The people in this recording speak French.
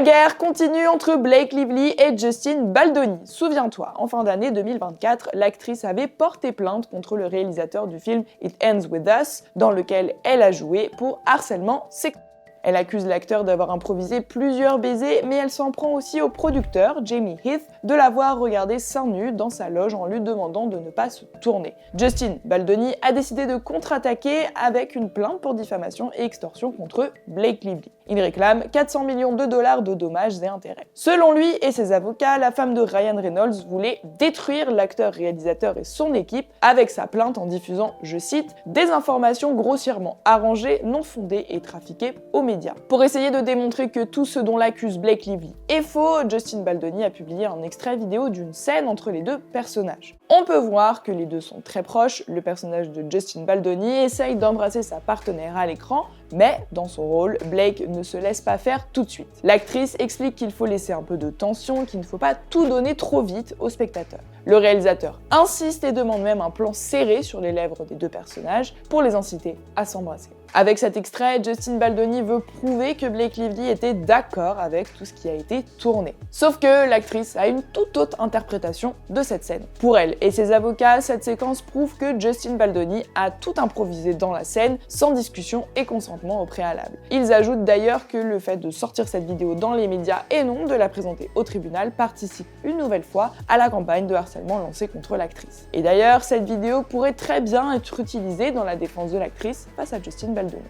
guerre continue entre Blake Lively et Justin Baldoni. Souviens-toi, en fin d'année 2024, l'actrice avait porté plainte contre le réalisateur du film It Ends With Us, dans lequel elle a joué, pour harcèlement sexuel. Elle accuse l'acteur d'avoir improvisé plusieurs baisers, mais elle s'en prend aussi au producteur, Jamie Heath, de l'avoir regardé seins nus dans sa loge en lui demandant de ne pas se tourner. Justin Baldoni a décidé de contre-attaquer avec une plainte pour diffamation et extorsion contre Blake Lively. Il réclame 400 millions de dollars de dommages et intérêts. Selon lui et ses avocats, la femme de Ryan Reynolds voulait détruire l'acteur-réalisateur et son équipe avec sa plainte en diffusant, je cite, des informations grossièrement arrangées, non fondées et trafiquées aux médias. Pour essayer de démontrer que tout ce dont l'accuse Blake Lively est faux, Justin Baldoni a publié un extrait vidéo d'une scène entre les deux personnages. On peut voir que les deux sont très proches, le personnage de Justin Baldoni essaye d'embrasser sa partenaire à l'écran, mais dans son rôle, Blake ne se laisse pas faire tout de suite. L'actrice explique qu'il faut laisser un peu de tension, qu'il ne faut pas tout donner trop vite au spectateur. Le réalisateur insiste et demande même un plan serré sur les lèvres des deux personnages pour les inciter à s'embrasser. Avec cet extrait, Justin Baldoni veut prouver que Blake Lively était d'accord avec tout ce qui a été tourné. Sauf que l'actrice a une toute autre interprétation de cette scène. Pour elle et ses avocats, cette séquence prouve que Justin Baldoni a tout improvisé dans la scène, sans discussion et consentement au préalable. Ils ajoutent d'ailleurs que le fait de sortir cette vidéo dans les médias et non de la présenter au tribunal participe une nouvelle fois à la campagne de harcèlement lancée contre l'actrice. Et d'ailleurs, cette vidéo pourrait très bien être utilisée dans la défense de l'actrice face à Justin Baldoni.